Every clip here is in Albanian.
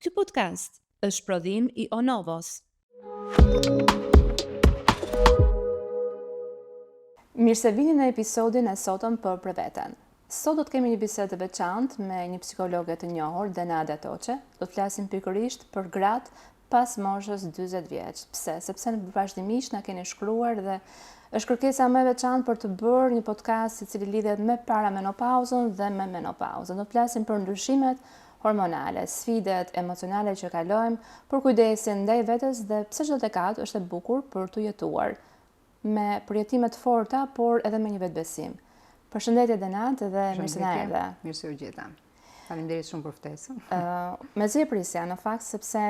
Ky podcast është prodhim i Onovos. Mirë se vini në episodin e sotëm për veten. Sot do të kemi një bisedë të veçantë me një psikologe të njohur, Denada Toçe. Do të flasim pikërisht për gratë pas moshës 40 vjeç. Pse? Sepse në vazhdimisht na keni shkruar dhe është kërkesa më e veçantë për të bërë një podcast i cili lidhet me paramenopauzën dhe me menopauzën. Do të flasim për ndryshimet hormonale, sfidet emocionale që kalojmë, për kujdesin ndaj vetes dhe pse çdo dekat është e bukur për të jetuar me përjetime të forta, por edhe me një vetbesim. Përshëndetje Denat dhe mirë se na erdhe. Mirë se u gjeta. Faleminderit shumë për ftesën. Me zgjeprisja në fakt sepse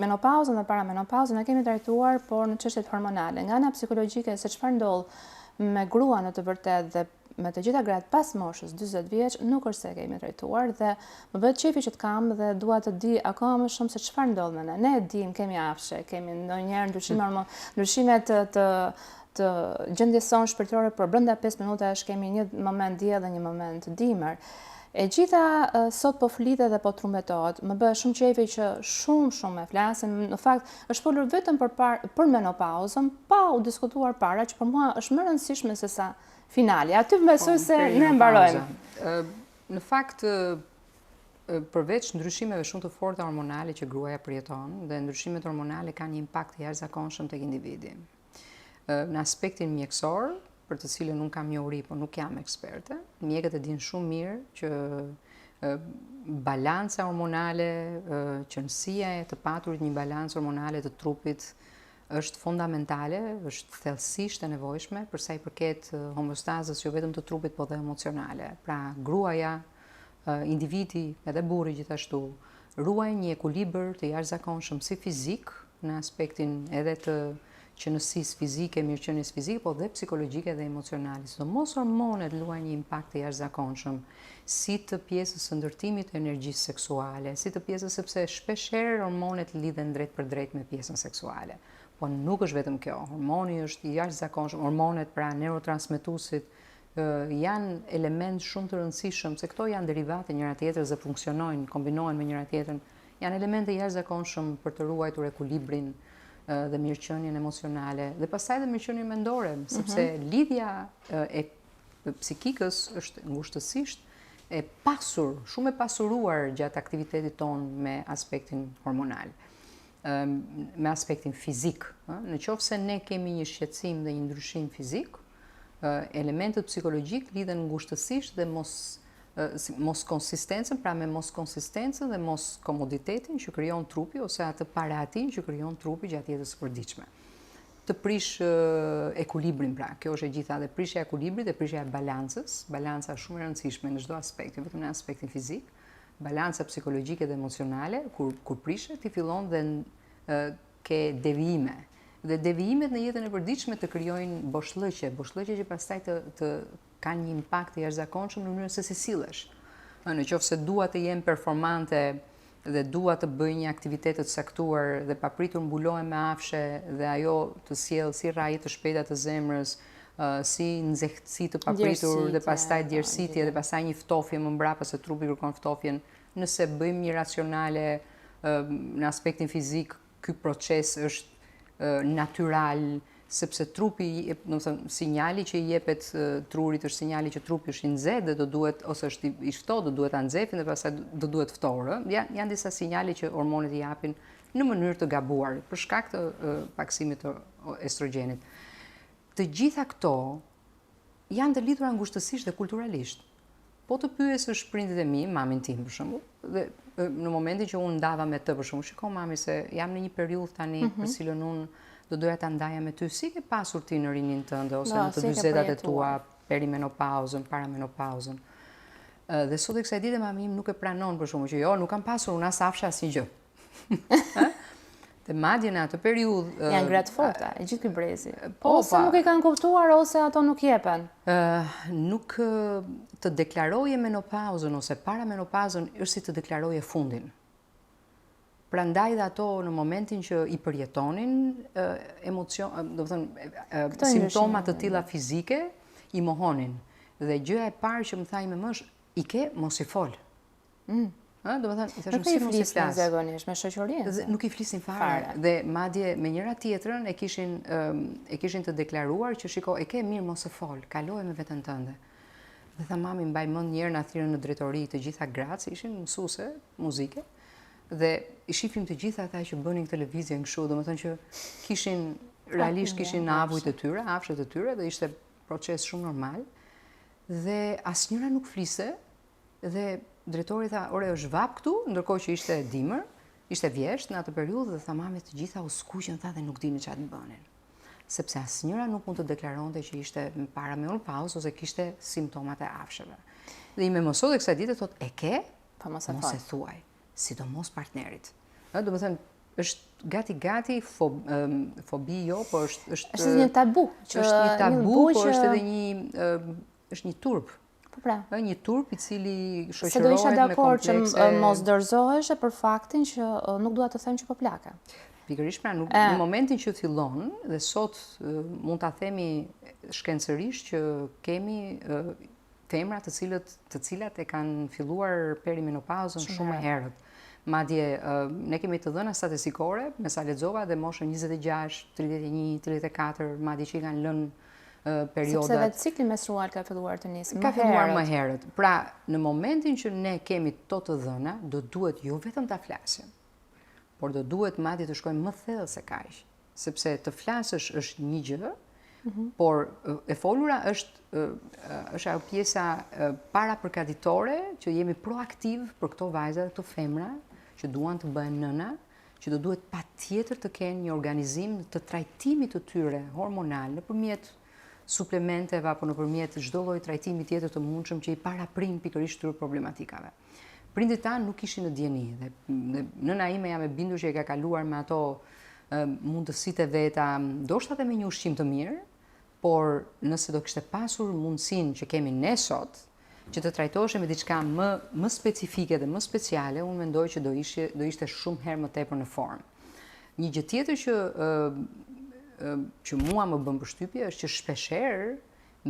menopauzën dhe paramenopauzën e kemi trajtuar, por në çështjet hormonale. Nga ana psikologjike se çfarë ndodh me grua në të vërtetë dhe me të gjitha gratë pas moshës 40 vjeç nuk është se kemi trajtuar dhe më bëhet qefi që të kam dhe dua të di akoma më shumë se çfarë ndodh me ne. Ne e dim, kemi afshe, kemi ndonjëherë ndryshime të gjendjes sonë shpirtërore, por brenda 5 minutash kemi një moment diell dhe një moment dimër. E gjitha sot po flitet dhe po trumbetohet. Më bëhet shumë qefi që shumë e flasim. Në fakt është folur vetëm për menopauzën, pa u diskutuar para, që për mua është më rëndësishme se sa finali. Aty më besoj se ne mbarojmë. Në fakt, përveç ndryshimeve shumë të forta hormonale që gruaja përjeton, dhe ndryshimet hormonale kanë një impakt të jashtëzakonshëm tek individi. Në aspektin mjekësor, për të cilën nuk kam njohuri, por nuk jam eksperte, mjekët e dinë shumë mirë që balanca hormonale, qëndësia e të paturit një balancë hormonale të trupit është fundamentale, është thellësisht e nevojshme për sa i përket homostazës jo vetëm të trupit, por dhe emocionale. Pra, gruaja, individi, edhe burri gjithashtu, ruajnë një ekuilibër të jashtëzakonshëm si fizik, në aspektin edhe të qenësisë fizike, mirëqenies fizike, po dhe psikologjike dhe emocionale. Sidomos hormonet luajnë një impakt të jashtëzakonshëm, si të pjesës së ndërtimit të energjisë seksuale, si të pjesës sepse shpeshherë hormonet lidhen drejt për drejt me pjesën seksuale. Po nuk është vetëm kjo. Hormoni është i jashtëzakonshëm, hormonet pra neurotransmetuesit janë element shumë të rëndësishëm, se këto janë derivate njëra tjetrës dhe funksionojnë, kombinohen me njëra tjetrën. Janë elemente jashtëzakonshëm për të ruajtur ekuilibrin dhe mirëqenien emocionale dhe pastaj edhe mirëqenien mendore, sepse lidhja e psikikës është ngushtësisht e pasur, shumë e pasuruar gjatë aktivitetit ton me aspektin hormonal, me aspektin fizik. Në qoftë se ne kemi një shqetësim dhe një ndryshim fizik, elementët psikologjik lidhen ngushtësisht dhe mos konsistencën, pra me mos konsistencën dhe mos komoditetin që krijon trupi ose atë paratin që krijon trupi gjatë jetës së përditshme. Të prish ekuilibrin, pra, kjo është e gjitha, dhe prishja e ekuilibrit dhe prishja e balancës. Balanca është shumë e rëndësishme në çdo aspekt, jo vetëm në aspektin fizik. Balanca psikologjike dhe emocionale, kur prishet, ti fillon dhe ke devijime. Dhe devijimet në jetën e përditshme të krijojnë boshllëqe që pastaj të kanë një impakt të jashtëzakonshëm në mënyrën se si sillesh. Në qoftë se dua të jem performante dhe dua të bëj një aktivitet të caktuar dhe papritur mbulohem me afshe dhe ajo të sjell si rraje të shpejta të zemrës, si nxehtësi të papritur dhe pastaj djersitje dhe pastaj një ftofje më mbrapa se trupi kërkon ftofjen. Nëse bëjmë një racionale në aspektin fizik, ky proces është natyral, sepse trupi, sinjali që i jepet trurit është sinjali që trupi është i nxehtë dhe do duhet, ose është i ftohtë, do duhet ta nxefin dhe pastaj do duhet ftohur. Janë disa sinjale që hormonet i japin në mënyrë të gabuar për shkak të paksimit të estrogjenit. Të gjitha këto janë të lidhura ngushtësisht dhe kulturalisht. Po të pyesësh prindit e mi, mamin tim për shembull, dhe në momentin që unë ndava me të për shembull, shiko mami se jam në një periudhë tani për cilën unë do doja ta ndaja me ty, si ke pasur ti në rinin tënde ose në të 40-at e tua, perimenopauzën, paramenopauzën. Dhe sot e kësaj dite mami im nuk e pranon për shkakun që jo, nuk kam pasur unë as afsha asnjë gjë. Dhe madje në atë periudhë janë gratë forta, e gjithë ky brezi. Ose nuk e kanë kuptuar ose ato nuk jepen. Nuk të deklaroje menopauzën ose paramenopauzën është si të deklaroje fundin. Prandaj dhe ato në momentin që i përjetonin simptoma të tilla fizike i mohonin. Dhe gjëja e parë që më tha ime më është, i ke mos i fol. Do të thënë, i thashëm Nuk i si mos i flisnin flas. zakonisht me shoqërinë. Dhe nuk i flisnin fare. Dhe madje me njëra tjetrën e kishin të deklaruar që shiko, e ke mirë mos e fol, kaloje me veten tënde. Dhe tha mami, mbaj mend një herë na thirrën në drejtori të gjitha gratë, ishin mësuese muzike. Dhe i shifim të gjitha ata që bënin televizion kështu, domethënë që realisht kishin avujt e tyre, afshet e tyre dhe ishte proces shumë normal. Dhe asnjëra nuk fliste dhe drejtori tha, ore është vap këtu, ndërkohë që ishte dimër, ishte vjesht në atë periudhë dhe tha mami të gjitha u skuqën tha dhe nuk dinin çfarë të bënin. Sepse asnjëra nuk mund të deklaronte që ishte para menopauzë ose kishte simptomat e afshëve. Dhe i me mësoi kësaj dite thotë, e ke? Pa mos e Mos e thuaj, sidomos partnerit. Do të thënë, është gati fobi jo, po është një tabu. Është një tabu, po është edhe një turp. Po pra. Një turp i cili Se do isha shoqërohet me dakord që komplekse. mos dorëzohesh për faktin që nuk dua të them që po plaka. Pikërisht pra, në momentin që fillon, dhe sot mund ta themi shkencërisht që kemi femra të cilat e kanë filluar perimenopauzën shumë më herët. Madje ne kemi të dhëna statistikore, me sa lexova dhe moshën 26, 31, 34, madje që i kanë lënë periodat. Sepse vetë cikli menstrual ka filluar të nisë Ka filluar më herët. Pra, në momentin që ne kemi të dhëna, do duhet jo vetëm ta flasim, por do duhet madje të shkojmë më thellë se kaq. Sepse të flasësh është një gjë, por e folura është ajo pjesa parapërgatitore që jemi proaktiv për këto vajza dhe këto femra që duan të bëhen nëna, që do duhet patjetër të kenë një organizim të trajtimit të tyre hormonal nëpërmjet suplementeve apo nëpërmjet çdo lloji trajtimi tjetër të mundshëm që i paraprin pikërisht këtyre problematikave. Prindit tanë nuk ishin në dieni dhe nëna ime jam e bindur që e ka kaluar me ato mundësitë e veta, ndoshta edhe me një ushqim të mirë, por nëse do kishte pasur mundësinë që kemi ne sot, që të trajtoheshe me diçka më specifike dhe më speciale, unë mendoj që do ishte shumë herë më tepër në formë. Një gjë tjetër që mua më bën përshtypje është që shpeshherë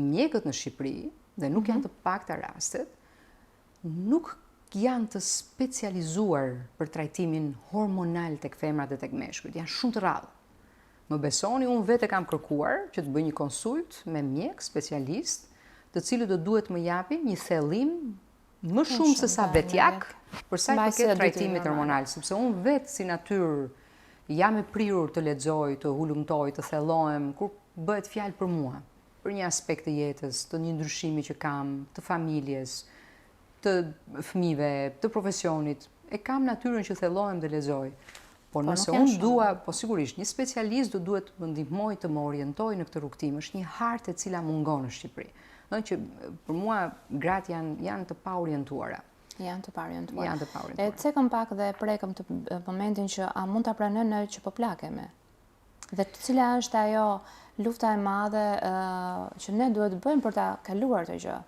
mjekët në Shqipëri, dhe nuk janë të pakta rastet, nuk janë të specializuar për trajtimin hormonal tek femrat dhe tek meshkujt, janë shumë të rrallë. Më besoni, unë vetë kam kërkuar që të bëj një konsult me mjek specialist, të cilët do duhet më japin një thellim më shumë se sa vetjak për sa i përket trajtimit hormonal, sepse unë vetë si natyrë jam e prirur të lexoj, të hulumtoj, të thellohem kur bëhet fjalë për mua, për një aspekt të jetës, të një ndryshimi që kam, të familjes, të fëmijëve, të profesionit. E kam natyrën që thellohem dhe lexoj. Por nëse unë dua, po sigurisht, një specialist do duhet më ndihmoj të më orientoj në këtë rrugtim, është një hartë e cila mungon në Shqipëri. Që për mua gratë janë të paorientuara. Janë të paorientuar. Janë të paorientuar. E cekëm pak dhe prekëm të momentin që a mund ta pranojmë që po plakemi. Dhe cila është ajo lufta e madhe që ne duhet të bëjmë për ta kaluar këtë gjë.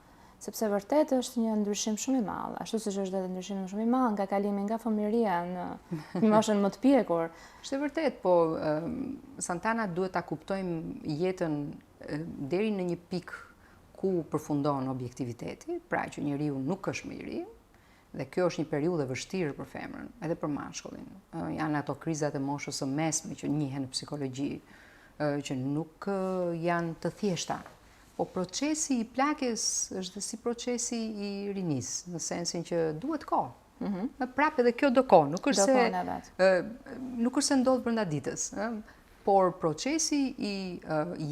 Sepse vërtet është një ndryshim shumë i madh, ashtu siç është edhe ndryshim shumë i madh nga kalimi nga fëmijëria në moshën më të pjekur. Është vërtet, po Santana duhet ta kuptojmë jetën deri në një pikë ku përfundon objektiviteti, pra që njeriu nuk është më i ri, dhe kjo është një periudhë e vështirë për femrën, edhe për mashkullin. Janë ato krizat e moshës së mesme që njihen në psikologji, që nuk janë të thjeshta. Po procesi i plakjes është si procesi i rinis, në sensin që duhet kohë. Prapë edhe kjo do kohë, nuk është se ndodh brenda ditës, por procesi i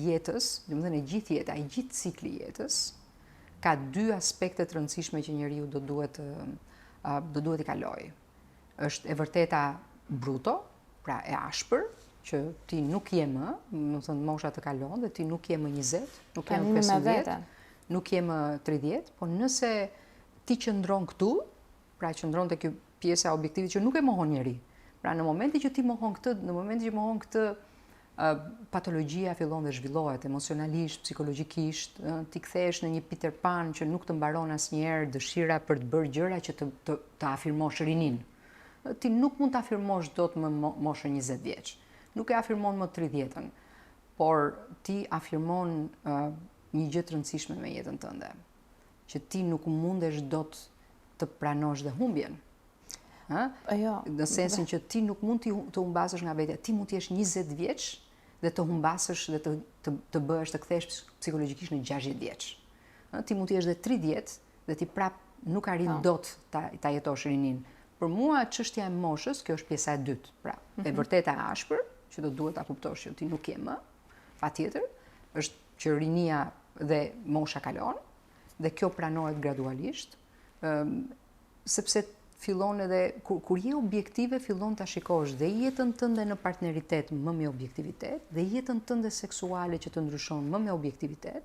jetës, domethënë e gjithë jeta, i gjithë cikli i jetës, ka dy aspekte të rëndësishme që njeriu do duhet i kalojë. Është e vërteta bruto, pra e ashpër, që ti nuk je më, do thënë mosha të kalon dhe ti nuk je më 20, nuk je më 15, nuk je më 30, po nëse ti qëndron këtu, pra qëndron te kjo pjesa objektivit që nuk e mohon njeri. Pra në momentin që ti mohon këtë, patologjia fillon dhe zhvillohet emocionalisht, psikologjikisht, ti kthehesh në një Peter Pan që nuk të mbaron asnjëherë dëshira për të bërë gjëra që të afirmosh rinin. Ti nuk mund të afirmosh dot më moshën 20 vjeç. Nuk e afirmon më 30-ën, por ti afirmon një gjë të rëndësishme me jetën tënde, që ti nuk mundesh dot të pranosh dhe humbjen. Jo. Në sensin që ti nuk mund të humbasësh nga vetja, ti mund të jesh 20 vjeç dhe të humbasësh dhe të bëhesh të kthesh psikologjikisht në 60 vjeç. Ti mund të jesh dhe 30 dhe ti prap nuk arrin dot ta jetosh rinin. Për mua çështja e moshës, kjo është pjesa e dytë. Pra, e vërteta e ashpër, që do duhet ta kuptosh që ti nuk je më, patjetër, është që rinia dhe mosha kalon dhe kjo pranohet gradualisht, sepse fillon edhe kur je objektive fillon ta shikosh dhe jetën tënde në partneritet më me objektivitet dhe jetën tënde seksuale që të ndryshon më me objektivitet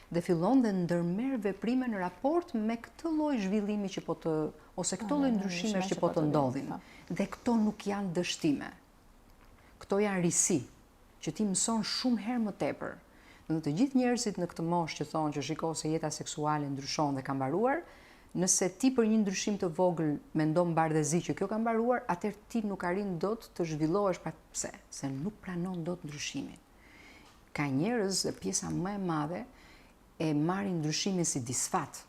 dhe fillon dhe ndërmerr veprime në raport me këtë lloj zhvillimi që po të ose këto lloj ndryshimesh që po të ndodhin. Dhe këto nuk janë dështime. Këto janë risi që ti mëson shumë herë më tepër. Në të gjithë njerëzit në këtë moshë që thonë që shiko se jeta seksuale ndryshon dhe ka mbaruar, nëse ti për një ndryshim të vogël mendon bardhëzi që kjo ka mbaruar, atëherë ti nuk arrin dot të zhvillohesh pa pse, se nuk pranon dot ndryshimin. Ka njerëz, pjesa më e madhe e marrin ndryshimin si disfat.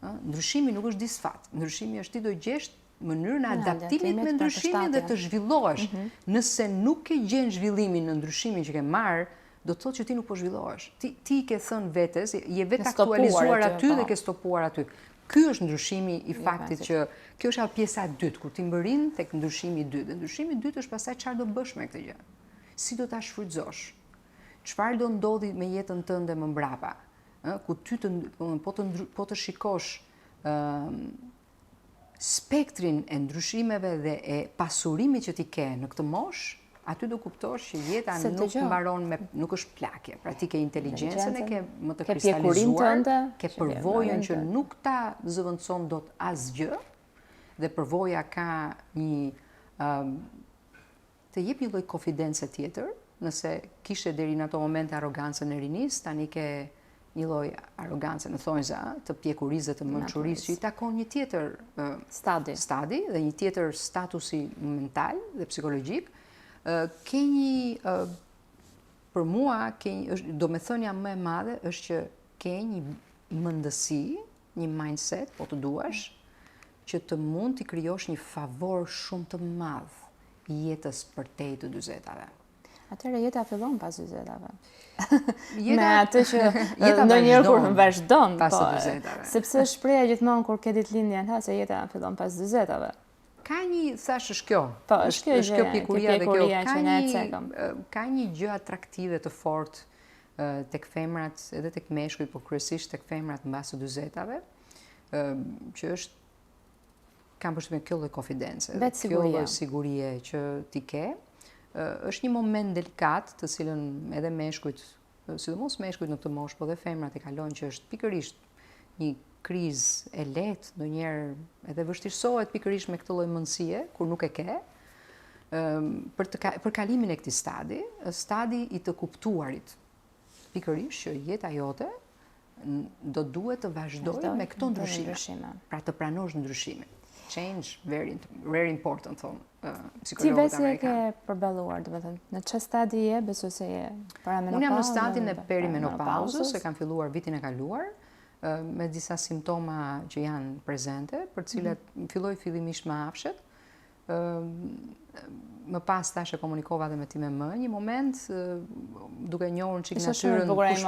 Ndryshimi nuk është disfat. Ndryshimi është ti do gjesh mënyrën e adaptimit me ndryshimin dhe të zhvillohesh. Nëse nuk ke gjen zhvillimin në ndryshimin që ke marr, do të thotë që ti nuk po zhvillohesh. Ti ke thënë vetes, je vetë aktualizuar aty dhe ke stopuar aty. Ky është ndryshimi i faktit që kjo është pjesa e dytë, kur ti mbërrin tek ndryshimi i dytë. Dhe ndryshimi i dytë është pastaj çfarë do bësh me këtë gjë. Si do ta shfrytëzosh? Çfarë do ndodhi me jetën tënde më mbrapa? Ku ty po të shikosh spektrin e ndryshimeve dhe e pasurimit që ti ke në këtë moshë, aty do kuptosh që jeta nuk mbaron me nuk është plakje. Pra ti ke inteligjencën e ke më të kristalizuar, ke përvojën që nuk ta zëvendëson dot asgjë dhe përvoja ka të jep një lloj konfidence tjetër, nëse kishe deri në ato momente arrogancën e rinis, tani ke një lloj arrogancë në thonjza të pjekurisë dhe të mençurisë që i takon një tjetër stadi dhe një tjetër statusi mental dhe psikologjik. Ke një, për mua, domethënia më e madhe është që ke një mendësi, një mindset, po të duash, që të mund të krijosh një favor shumë të madh jetës përtej të 40-tave. Atëherë jeta fillon pas 40-tave. Me atë që ndonjëherë kur vazhdon pas 40-tave. Sepse shpreha gjithmonë kur ke ditëlindjen, se jeta fillon pas 40-tave. Ka një, thash është kjo. Po, është kjo pjekuria dhe kjo. që ne e cekëm. Ka një gjë atraktive të fortë tek femrat, edhe tek meshkujt, por kryesisht tek femrat mbas së 40-tave, që është kam përshtypjen kjo lloj konfidence, kjo lloj sigurie që ti ke. Është një moment delikat të cilën edhe meshkujt, sidomos meshkujt në këtë moshë, po dhe femrat e kalojnë, që është pikërisht një krizë e lehtë, ndonjëherë edhe vështirësohet pikërisht me këtë lloj mendësie kur nuk e ke, për kalimin e këtij stadi i të kuptuarit. Pikërisht që jeta jote do duhet të vazhdojë me këto ndryshime. Pra të pranosh ndryshimin. Change, very important, thonë psikologët amerikanë. Ti vetë ke përballuar, në çfarë stadi je, besoj se je paramenopauzë? Unë jam në stadin e perimenopauzës, e kam filluar vitin e kaluar, me disa simptoma që janë prezente, për cilat filloj fillimisht me hapshet. Më pas tash e komunikova dhe me ti me më, një moment, duke njohur çik natyrën, kush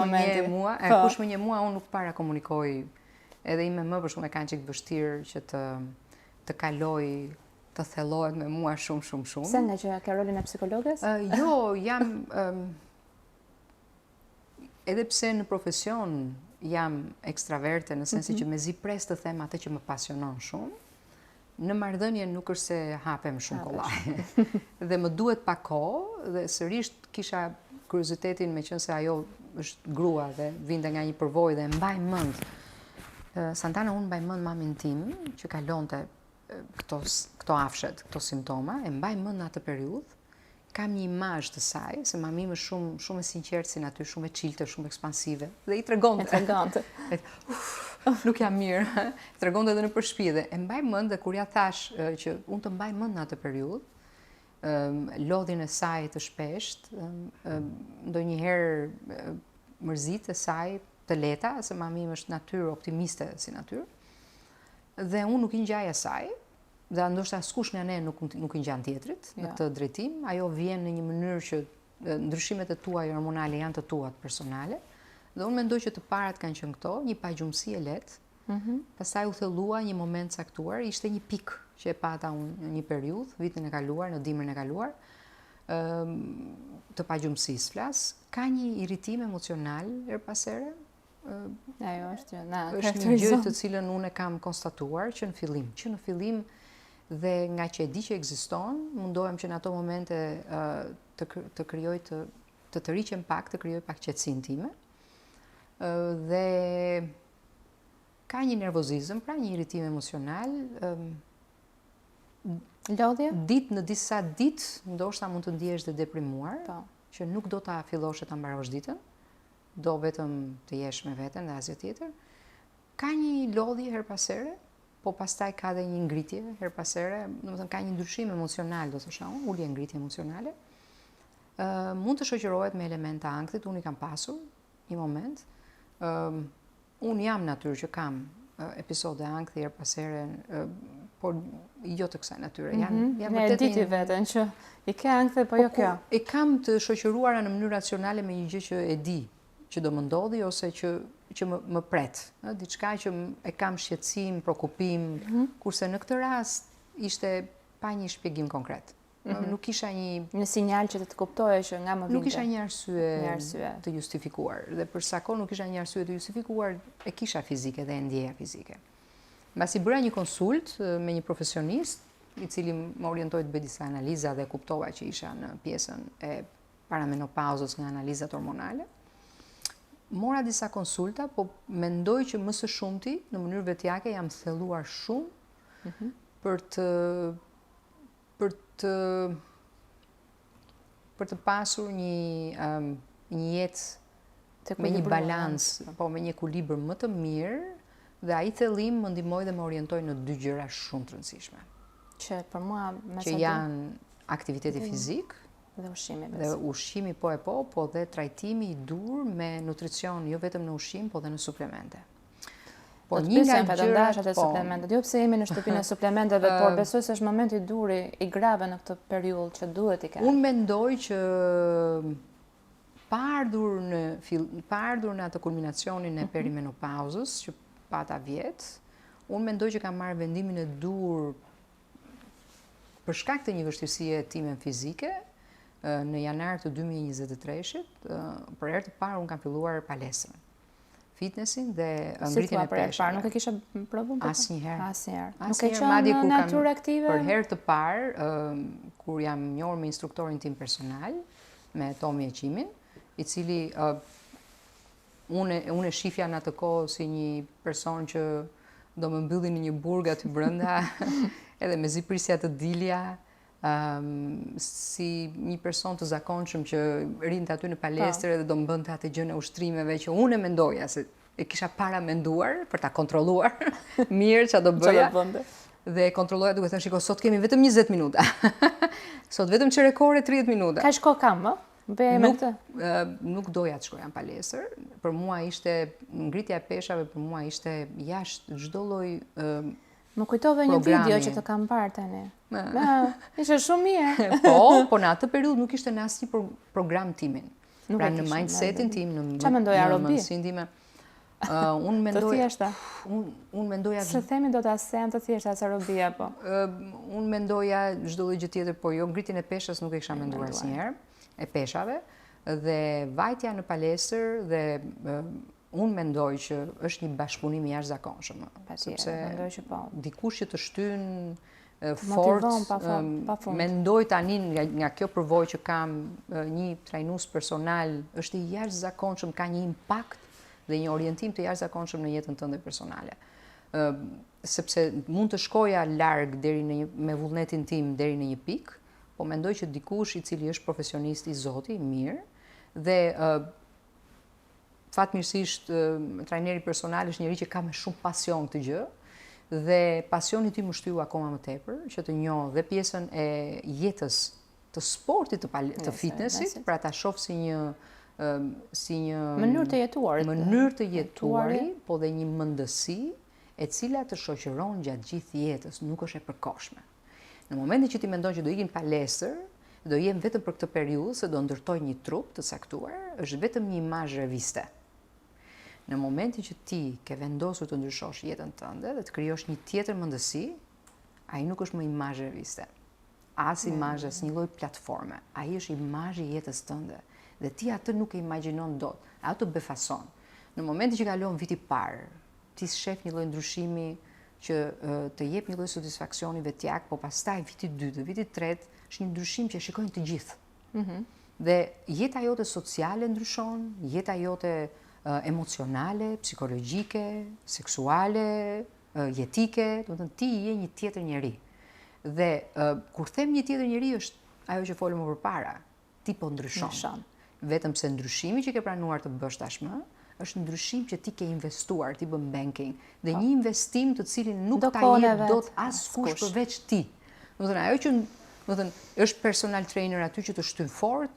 më njeh mua, unë nuk para komunikoj, edhe i me më për shumë e kanë çik vështirë që të kaloj, të thellohet me mua shumë. Pse, nga që ka rolin e psikologës? Jo, jam edhe pse në profesion jam ekstraverte, në sensi që mezi pres të them atë që më pasionon shumë, në marrëdhënie nuk është se hapem shumë kollaj. Dhe më duhet pak kohë, dhe sërish kisha kuriozitetin me qenë se ajo është grua dhe vinte nga një përvojë dhe mbaj mend. Santana, unë mbaj mend mamin tim që kalonte këto afshet, këto simptoma, e mbaj mend në atë periudhë. Kam një imazh të saj, se mami më shumë e sinqertë si natyrë, shumë e çilte, shumë ekspansive. Dhe i tregonte. Nuk jam mirë. Tregonte edhe në shtëpi dhe e mbaj mend dhe kur ja thash që unë të mbaj mend në atë periudhë, lodhin e saj të shpesht, ndonjëherë mërzit e saj të leta, se mami më është natyrë optimiste si natyrë. Dhe unë nuk i ngjaj asaj, dhe ndoshta askush nga ne nuk i ngjan tjetrit në këtë drejtim, ajo vjen në një mënyrë që ndryshimet e tuaja hormonale janë të tuat personale, dhe unë mendoj që të parat kanë qenë këto, një paqëmsi e lehtë. Pastaj u thellua një moment caktuar, ishte një pik që e pata unë në një periudhë, vitin e kaluar, në dimrin e kaluar, të paqëmsisë flas, ka një irritim emocional her pas here. Ajo është Është një gjë të cilën unë e kam konstatuar që në fillim dhe nga që e di që ekziston, mundohem që në ato momente të krijoj të riqem pak, të krijoj pak qetësinë time. Dhe ka një nervozizëm, pra një irritim emocional. Lodhje? Në disa ditë ndoshta mund të ndihesh të deprimuar, që nuk do ta fillosh ta mbarosh ditën, do vetëm të jesh me veten dhe asgjë tjetër. Ka një lodhje her pas here, po pastaj ka dhe një ngritje her pas here, domethënë ka një ndryshim emocional, do thosha unë, ulje ngritje emocionale. Mund të shoqërohet me elementa ankthit, unë i kam pasur një moment. Unë jam natyrë që kam episode ankthi her pas here, por jo të kësaj natyre. Janë vërtet diti veten që i ke ankthi, po jo kjo. E kam të shoqëruara në mënyrë racionale me një gjë që e di që do më ndodhi ose që më pret. Diçka që e kam shqetësim, prokupim, kurse në këtë rast ishte pa një shpjegim konkret. Nuk isha një sinjal që të kuptoje që nga më vinte. Nuk isha një arsye të justifikuar. Dhe për sa kohë nuk isha një arsye të justifikuar, e kisha fizike dhe e ndjeja fizike. Mbasi bëra një konsult me një profesionist, i cili më orientoi të bëj disa analiza dhe kuptova që isha në pjesën e paramenopauzës nga analizat hormonale. Mora disa konsulta, po mendoj që më së shumti, në mënyrë vetjake, jam thelluar shumë për të pasur një jetë me një balans, me një ekuilibër më të mirë, dhe ai thellim më ndihmoi dhe më orientoi në dy gjëra shumë të rëndësishme. Që për mua që janë aktiviteti fizik dhe ushqimi. Dhe ushqimi po dhe trajtimi i dur me nutricion, jo vetëm në ushqim, po dhe në suplemente. Po një nga gjërat e suplementet. Jo pse jemi në shtëpinë e suplementeve, por besoj se është momenti duri i grave në këtë periudhë që duhet i kenë. Unë mendoj që pa ardhur në atë kulminacionin e perimenopauzës, që pata vjet, unë mendoj që kam marrë vendimin e dur për shkak të një vështirësie time fizike. Në janar të 2023-shit, për herë të parë unë kam filluar palestrën. Fitnessin dhe ngritjen e peshave. Nuk e kisha provuar? Asnjëherë. Nuk e qenë në natyrë aktive? Për herë të parë, kur jam njohur me instruktorin tim personal, me Tomi Eqimin, i cili unë e shifja në atë kohë si një person që do më mbylli në një burg aty brenda, edhe me ziprisja të dilja, si një person të zakonshëm që rinte aty në palestër dhe do më bënte atë gjën e ushtrimeve që unë e mendoja se e kisha para menduar për ta kontrolluar mirë ç'a do bëja. Dhe kontrolloja duke thënë shiko, sot kemi vetëm 20 minuta. Sot vetëm çerekore 30 minuta. Kaq kohë kam, Nuk doja të shkoja në palestër. Për mua ishte ngritja e peshave, për mua ishte jashtë çdo lloj Më kujtove një video që të kam parë tani. Ishte shumë mirë. Po në atë periudhë nuk ishte në asnjë program timin. Pra në mindsetin tim, në mendsinë time. Unë mendoj. Të thjeshta. Unë mendoja. Se themi do ta sen të thjeshta as aerobia po. Unë mendoja çdo lloj gjë tjetër, po jo ngritjen e peshës nuk e kisha menduar asnjëherë, e peshave, dhe vajtja në palestër dhe unë mendoj që është një bashkëpunim i jashtëzakonshëm, sepse dikush që të shtyn fort, mendoj tani nga kjo përvojë që kam, një trajnues personal është i jashtëzakonshëm, ka një impakt dhe një orientim të jashtëzakonshëm në jetën tënde personale. Sepse mund të shkoja larg me vullnetin tim deri në një pikë, po mendoj që dikush i cili është profesionist i Zotit, mirë, dhe fatmirësisht trajneri personal është njëri që ka me shumë pasion këtë gjë, dhe pasioni tim më shtyu akoma më tepër, që të njoh dhe pjesën e jetës të sportit të fitnessit, pra ta shoh si një mënyrë të jetuarit, po dhe një mendësi e cila të shoqëron gjatë gjithë jetës, nuk është e përkohshme. Në momentin që ti mendon që do ikin palestër, do jem vetëm për këtë periudhë, se do ndërtoj një trup të caktuar, është vetëm një imazh reviste. Në momentin që ti ke vendosur të ndryshosh jetën tënde dhe të krijosh një tjetër mendësi, ai nuk është më imazh reviste. As imazh, as një lloj platforme. Ai është imazhi i jetës tënde. Dhe ti atë nuk e imagjinon dot. Ato të befason. Në momentin që kalon viti i parë, ti shef një lloj ndryshimi që të jep një lloj satisfaksioni vetjak, po pastaj viti i dytë, viti i tretë është një ndryshim që shikojnë të gjithë. Dhe jeta jote sociale ndryshon, jeta jote emocionale, psikologjike, seksuale, jetike, do të thënë ti je një tjetër njeri. Dhe kur them një tjetër njeri është ajo që folëm më përpara, ti po ndryshon. Vetëm se ndryshimi që ke planuar të bësh tashmë është ndryshim që ti ke investuar, ti bën banking, dhe një investim të cilin nuk ta jep dot askush përveç ti. Do të thënë ajo që është personal trainer aty që të shtyn fort,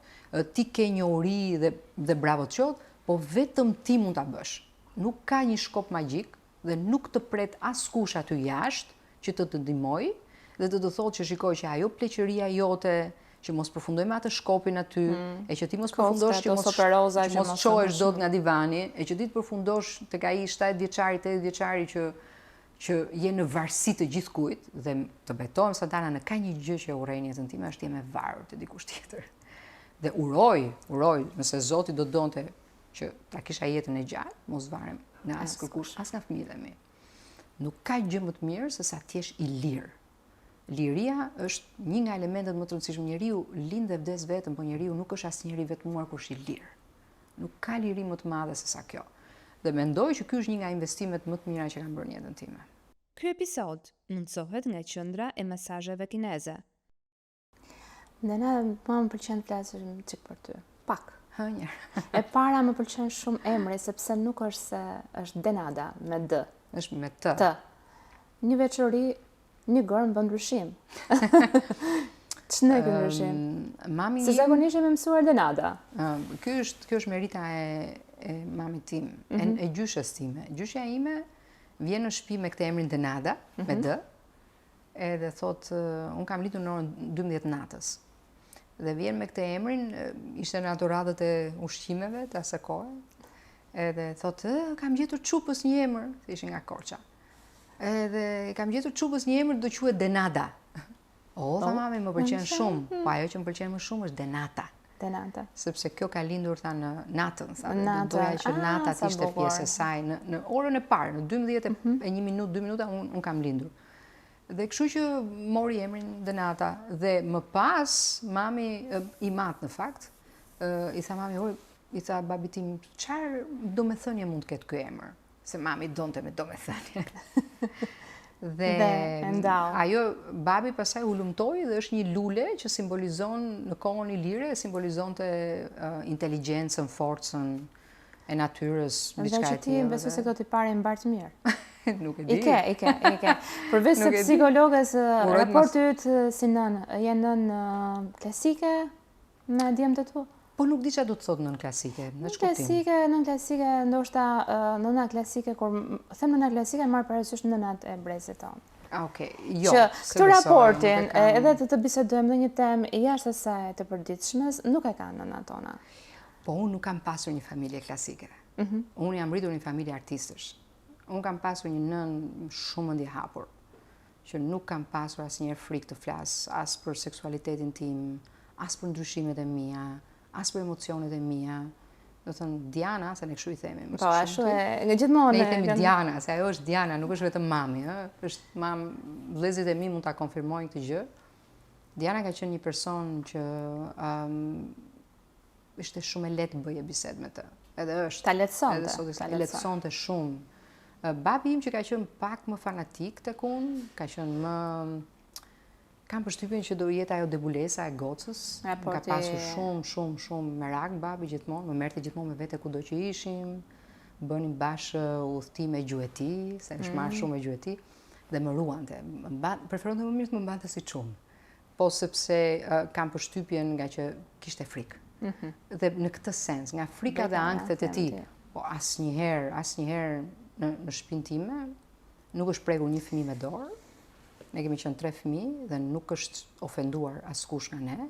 ti ke njohuri dhe bravo të qoftë, po vetëm ti mund ta bësh. Nuk ka një shkop magjik dhe nuk të pret askush aty jashtë që të ndihmojë dhe të thotë që shikoj që ajo pleqëria jote që mos përfundojmë atë shkopin aty, e që ti mos përfundosh që mos çohesh dot nga divani, e që ti të përfundosh tek ai 7 vjeçari, 8 vjeçari që je në varësi të gjithkujt, dhe të betohem Santana, në ka një gjë që urrej në jetën time, është jemi varur te dikush tjetër. Dhe uroj, nëse Zoti do donte që ta kisha jetën e gjatë, mos varem nga as kërkush, as nga fëmijët e mi. Nuk ka gjë më të mirë se sa të jesh i lirë. Liria është një nga elementet më të rëndësishme. Njeriu lind dhe vdes vetëm, po njeriu nuk është asnjëri vetmuar kur është i lirë. Nuk ka liri më të madhe se sa kjo. Dhe mendoj që ky është një nga investimet më të mira që kam bërë në jetën time. Ky episod mundsohet nga qendra e mesazheve kineze. Ndena, më pëlqen të flasësh çik për ty. Pak. Hënjer. E para më pëlqen shumë emri, sepse nuk është se është Denada me D. Është me T. T. Një veçori, një gërm bën ndryshim. Ç'në ky ndryshim? Mami Se zakonisht jemi mësuar Denada. Ky është merita e mamit tim, e gjyshes time. Gjyshja ime vjen në shtëpi me këtë emrin Denada, me D, edhe thot, un kam lindur në orën 12 natës. Dhe vjen me këtë emrin, ishte në ato radhët e ushqimeve të asaj kohe. Edhe thot, kam gjetur çupës një emër, ishin nga Korça. Edhe kam gjetur çupës një emër, do quhet Denada. Tha mami, më pëlqen shumë, po ajo që më pëlqen më shumë është Denata. Denata. Sepse kjo ka lindur tha në natën, tha, doja që nata të ishte pjesë e saj. Në orën e parë, në 12:01 minutë, 2 minuta, unë kam lindur. Dhe kështu që mori emrin Denata. Dhe më pas, mami i mat në fakt, i tha mami, i tha babi tim, çfarë domethënie mund të ketë ky emër? Se mami donte me domethënie. Dhe ajo babi pastaj u lumtoi dhe është një lule që simbolizon në kohën ilire, simbolizonte inteligjencën, forcën e natyrës, diçka e tillë. Dhe që ti besoj se do t'i pare mbar të mirë. Nuk e di. I ke. Përveç se psikologës, raporti yt si nën, je nën klasike me djemtë tu? Po nuk di çfarë do të thotë nën klasike, në çfarë Nën klasike, ndoshta nëna klasike, kur them nëna klasike, marr parasysh nënat e brezit tonë. Okej, jo. Që këtë raportin, edhe të bisedojmë në një temë jashtë asaj të përditshmes, nuk e kanë nënat tona. Po unë nuk kam pasur një familje klasike. Unë jam rritur në një familje artistësh. Unë kam pasur një nën shumë ndje hapur, që nuk kam pasur asnjëherë frikë të flas, as për seksualitetin tim, as për ndryshimet e mia, as për emocionet e mia. Do thënë Diana, se ne kështu i themi. Po, ashtu e gjithmonë. Ne i themi Diana, se ajo është Diana, nuk është vetëm mami, është vëllezërit e mi mund ta konfirmojnë këtë gjë. Diana ka qenë një person që ishte shumë e lehtë bëje bisedë me të. Edhe është. Ta lehtësonte. Edhe sot e lehtësonte shumë. Babi im që ka qenë pak më fanatik tek unë, ka qenë më... Kam përshtypjen që do jetë ajo debulesa e gocës. Ka pasur shumë merak babi gjithmonë, më merrte gjithmonë me vete kudo që ishim, bënim bashkë udhëtime gjuhëti, se është marrë shumë me gjuhëti, dhe më ruante. Preferonte më mirë të më mbante si çumë. Po sepse kam përshtypjen nga që kishte frikë. Dhe në këtë sens, nga frika dhe anktet e tij, po asnjëherë në shtëpinë time nuk është prekur një fëmijë me dorë. ne kemi qenë 3 fëmijë dhe nuk është ofenduar askush nga ne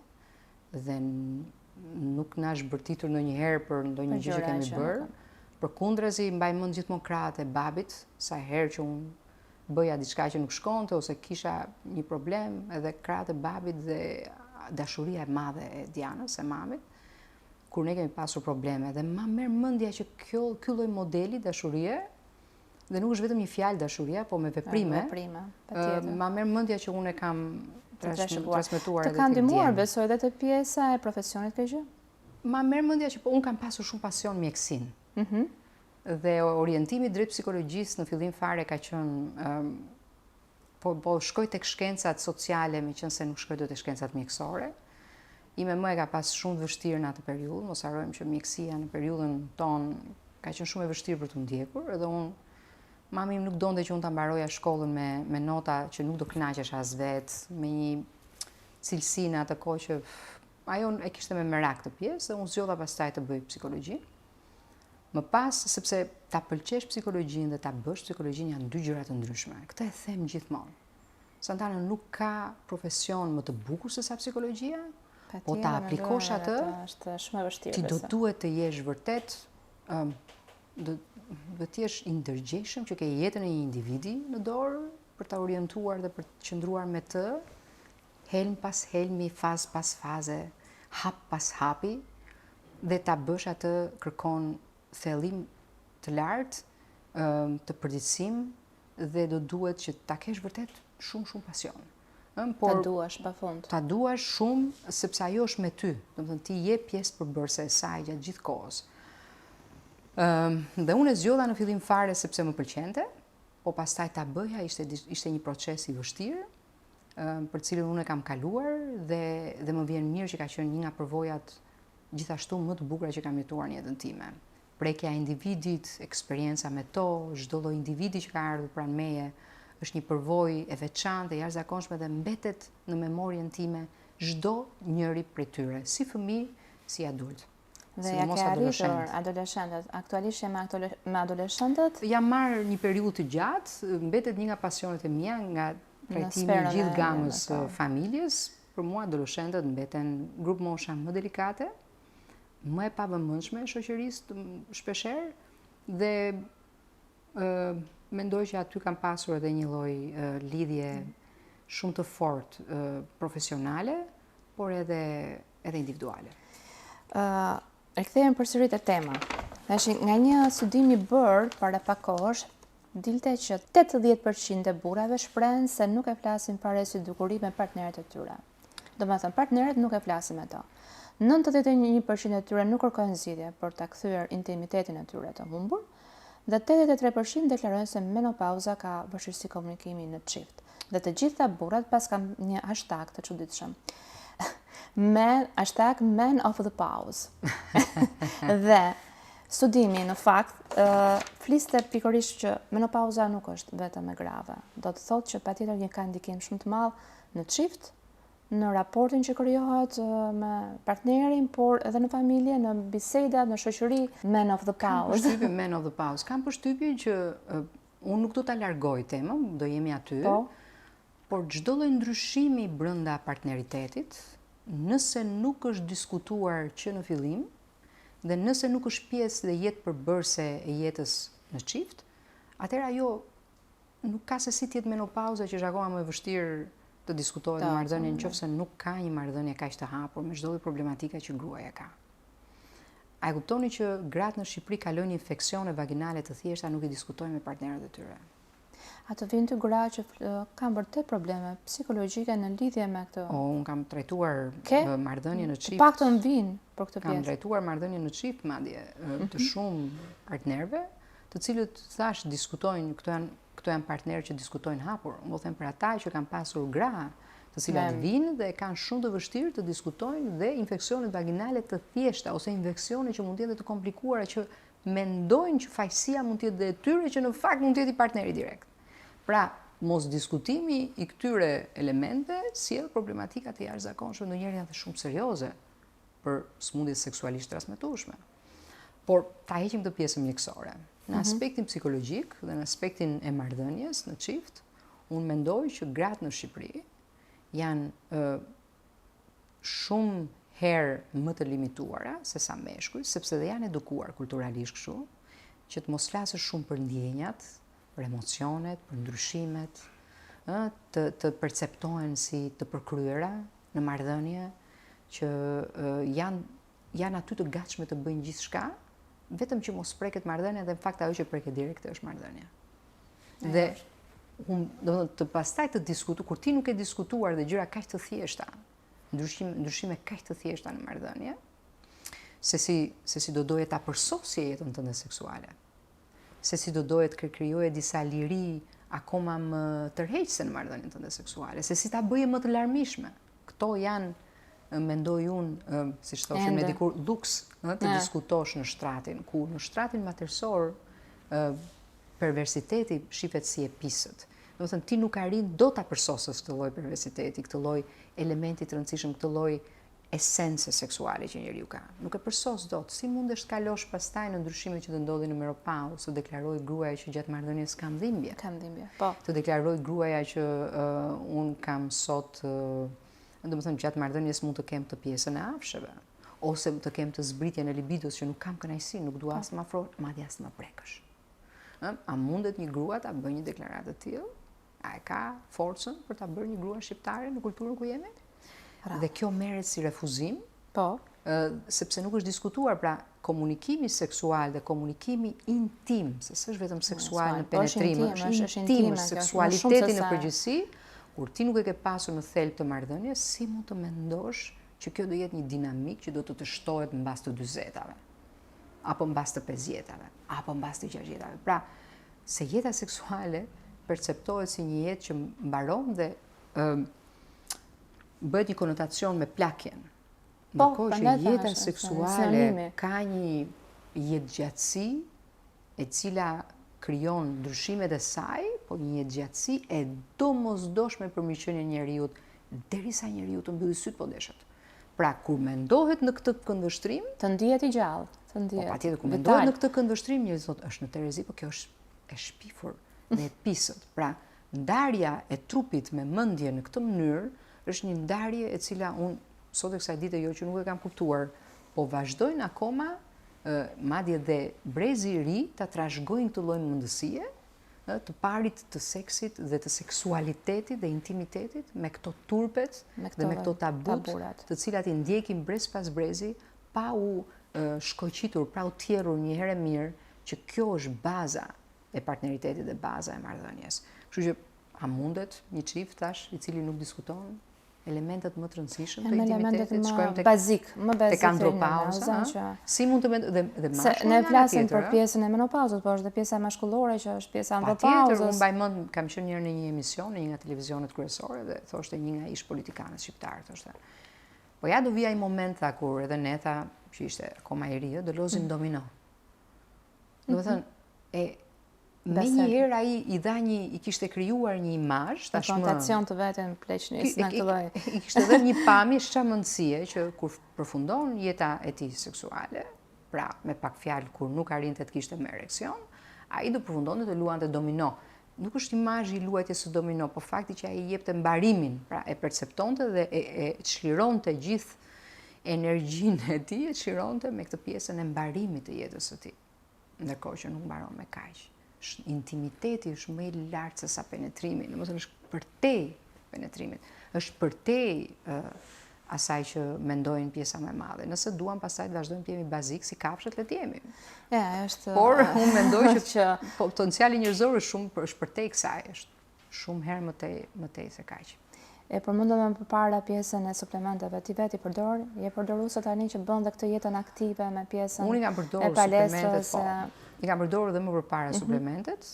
dhe nuk na është bërtitur ndonjëherë për ndonjë gjë që kemi bërë. Përkundrazi mbaj mend gjithmonë krahët e babit, sa herë që unë bëja diçka që nuk shkonte ose kisha një problem, edhe krahët e babit dhe dashuria e madhe e Dianës, e mamit, kur ne kemi pasur probleme. Dhe ma merr mendja që ky lloj modeli dashurie, dhe nuk është vetëm një fjalë dashuria, po me veprime. Ma merr mendja që unë e kam transmetuar edhe. Të ka ndihmuar besoj edhe te pjesa e profesionit kjo gjë? Ma merr mendja që unë kam pasur shumë pasion mjekësinë. Dhe orientimi drejt psikologjisë në fillim fare ka qenë po shkoj tek shkencat sociale, meqense nuk shkoj dot tek shkencat mjekësore. Ime më e ka pas shumë të vështirë në atë periudhë, mos harrojmë që mjekësia në periudhën tonë ka qenë shumë e vështirë për të ndjekur, edhe mami im nuk donte që unë ta mbaroja shkollën me nota që nuk do kënaqesh as vetë, me një cilësi në atë kohë që ajo e kishte me merak të pjesë, dhe unë zgjodha pastaj të bëj psikologji. Më pas, sepse ta pëlqesh psikologjinë dhe ta bësh psikologjinë janë dy gjëra të ndryshme. Këtë e them gjithmonë. Santana, nuk ka profesion më të bukur se sa psikologjia, po ta aplikosh atë, ti do duhet të jesh vërtet, do të jesh i ndërgjegjshëm që ke jetën e një individi në dorë për ta orientuar dhe për të qëndruar me të, helm pas helmi, fazë pas faze, hap pas hapi, dhe ta bësh atë kërkon thellim të lartë, të përditësim, dhe do duhet që ta kesh vërtet shumë pasion. Ta duash pafund. Ta duash shumë, sepse ajo është me ty. Domethënë ti je pjesë përbërëse e saj gjatë gjithë kohës. Dhe unë e zgjodha në fillim fare sepse më pëlqente, po pastaj ta bëja ishte një proces i vështirë, për cilën unë e kam kaluar dhe më vjen mirë që ka qenë një nga përvojat gjithashtu më të bukura që kam jetuar në jetën time. Prekja e individit, eksperienca me to, çdo lloj individi që ka ardhur pranë meje, është një përvojë e veçantë, e jashtëzakonshme dhe mbetet në memorien time çdo njëri prej tyre, si fëmijë, si adult. Dhe ja ke arritur adoleshentët, aktualisht me adoleshentët? Jam marrë një periudhë të gjatë, mbetet një nga pasionet e mia, nga trajtimi i gjithë gamës familjes. Për mua adoleshentët mbeten grup mosha më delikate, më e pavëmendshme e shoqërisë shpeshherë, dhe mendoj që aty kam pasur edhe një lloj lidhje shumë të fortë profesionale, por edhe individuale. Rikthehemi përsëri te tema. Nga një studim i bërë para pak kohësh, dilte që 80% e burrave shprehen se nuk e flasin fare si dukuri me partnerët e tyre. Domethënë partnerët nuk e flasin me to. 91% e tyre nuk kërkojnë zgjidhje për ta kthyer intimitetin e tyre të humbur, dhe 83% deklarojnë se menopauza ka vështirësi komunikimi në çift. Dhe të gjitha burrat pas kanë një hashtag të çuditshëm. Hashtag men of the pause. Dhe studimi në fakt fliste pikërisht që menopauza nuk është vetëm e grave. Do të thotë që patjetër një ka ndikim shumë të madh në çift, në raportin që krijohet me partnerin, por edhe në familje, në bisedat, në shoqëri, men of the pause. Men of the pause. Kam përshtypjen që unë nuk do ta largoj temën, do jemi aty, por çdo lloj ndryshimi brenda partneritetit, nëse nuk është diskutuar që në fillim, dhe nëse nuk është pjesë dhe jetë përbërëse e jetës në çift, atëherë ajo nuk ka se si të jetë menopauza që është akoma më e vështirë të diskutohet në marrëdhënie, nëse nuk ka një marrëdhënie kaq të hapur me çdo lloj problematika që gruaja ka. A e kuptoni që gratë në Shqipëri kalojnë infeksione vaginale të thjeshta, nuk i diskutojnë me partnerët e tyre? A të vinë të gra që kanë vërtet probleme psikologjike në lidhje me këtë? Unë kam trajtuar marrëdhënie në çift. Të paktën vinë për këtë pjesë. Kam trajtuar marrëdhënie në çift madje të shumë partnerëve, të cilët thash diskutojnë, këto janë partnerë që diskutojnë hapur. Unë do them për ata që kanë pasur gra, të cilat vinë dhe kanë shumë të vështirë të diskutojnë dhe infeksionet vaginale të thjeshta ose infeksione që mund të jenë të komplikuara, që mendojnë që fajësia mund të jetë dhe e tyre, që në fakt mund të jetë i partneri direkt. Pra, mos diskutimi i këtyre elemente sjell problematika të jashtëzakonshme, ndonjëherë janë të shumë serioze për sëmundjet seksualisht transmetueshme. Por ta heqim këtë pjesën mjekësore. Në aspektin psikologjik dhe në aspektin e marrëdhënies në çift, unë mendoj që gratë në Shqipëri janë shumë herë më të limituara se sa meshkujt, sepse dhe janë edukuar kulturalisht kështu, që të mos flasë shumë për ndjenjat, për emocionet, për ndryshimet, të perceptohen si të përkryera në marrëdhënie, që janë aty të gatshme të bëjnë gjithçka, vetëm që mos preket marrëdhënia dhe në fakt ajo që preket direkt është marrëdhënia. Dhe të pastaj të diskutu, kur ti nuk e diskutuar dhe gjëra kaq të thjeshta, ndryshime kaq të thjeshta në marrëdhënie, se si do doje ta përsosje jetën tënde seksuale, se si do doje të krijoje disa liri akoma më tërheqëse në marrëdhënien tënde seksuale, se si ta bëje më të larmishme. Këto janë, mendoj unë, siç thoshim me dikur, luks të diskutosh në shtratin, ku në shtratin matërsor perversiteti shifet si e pisët. Do të thënë, ti nuk arrin do ta përsosësh këtë lloj perversiteti, këtë lloj elementi të rëndësishëm, këtë lloj esence seksuale që njeriu ka. Nuk e përsos dot. Si mundesh të kalosh pastaj në ndryshimet që të ndodhin në menopauzë, të deklaroj gruaja që gjatë marrëdhënies kam dhimbje. Kam dhimbje. Po. Të deklaroj gruaja që un kam sot, domethënë gjatë marrëdhënies mund të kem të pjesën e afshëve, ose të kem të zbritjen e libidos që nuk kam kënaqësi, nuk dua as të më afrohet, madje as të më prekësh. A mundet një grua ta bëjë një deklaratë të tillë? A e ka forcën për ta bërë një grua shqiptare në kulturën ku jemi? Dhe kjo merret si refuzim, sepse nuk është diskutuar, pra komunikimi seksual dhe komunikimi intim, se s'është vetëm seksual në penetrim, është intim, është seksualiteti në përgjithësi, kur ti nuk e ke pasur në thelb të marrëdhënies, si mund të mendosh që kjo do jetë një dinamik që do të shtohet mbas të 40-tave, apo mbas të 50-tave, apo mbas të 60-tave. Pra, se jeta seksuale perceptohet si një jetë që mbaron dhe bëhet një konotacion me plakjen. Ndërkohë që jeta seksuale ka një jetëgjatësi e cila krijon ndryshimet e saj, po një jetëgjatësi e domosdoshme për mirëqenien e njeriu derisa njeriu të mbylli syt po deshet. Pra, kur mendohet në këtë këndvështrim, të ndihet i gjallë, të ndihet. Po patjetër kur mendohet në këtë këndvështrim, njerëzit thotë është në terezi, po kjo është e shpifur dhe e pisët. Pra, ndarja e trupit me mendje në këtë mënyrë është një ndarje e cila unë sot e kësaj dite jo që nuk e kam kuptuar, po vazhdojnë akoma, madje dhe brezi i ri ta trashëgojnë këtë lloj mendësie, të parit të seksit dhe të seksualitetit dhe intimitetit me këto turpet dhe me këto tabut, të cilat i ndjekim brez pas brezi, pa u shkoqitur, pa u tjerrur një herë mirë që kjo është baza e partneritetit dhe baza e marrëdhënies. Kështu që a mundet një çift tash i cili nuk diskuton elementet më të rëndësishëm të intimitetit, shkojmë tek andropauza, si mund të dhe ne flasim për pjesën e menopauzës, por është dhe pjesa maskullore që është pjesa e andropauzës. Patjetër, unë mbaj mend, kam qenë një herë në një emision, në një nga televizionet kryesore dhe thoshte një nga ish politikanët shqiptar, thoshte: "Po ja do vija një moment tha kur edhe ne tha, që ishte akoma i ri, do lozim domino." Do të thënë, me një herë ai i kishte krijuar një imazh, tashmë konfrontacion të veten pleqnis në këtë lloj. I kishte dhënë një pamje çamëndësie që kur përfundon jeta e tij seksuale, pra me pak fjalë kur nuk arrinte të kishte më ereksion, ai do përfundonte të luante domino. Nuk është imazhi i luajtjes së domino, po fakti që ai i jepte mbarimin, pra e perceptonte dhe e çlironte gjithë energjinë e tij, e çlironte me këtë pjesën e mbarimit të jetës së tij. Ndërkohë që nuk mbaron me kaq. Intimiteti është më i lartë se sa penetrimi, domethënë është përtej penetrimit, është përtej asaj që mendojnë pjesa më e madhe. Nëse duam pastaj të vazhdojmë të jemi bazik si kafshët, le të jemi. Është. Por unë mendoj që potenciali njerëzor është përtej kësaj, është shumë herë më tej se kaq. E përmendëm më përpara pjesën e suplementeve, ti vetë i përdor, je përdoruese tani që bën dhe këtë jetën aktive me pjesën unë i kam përdorur suplementet, i kam përdorur dhe më përpara suplementet,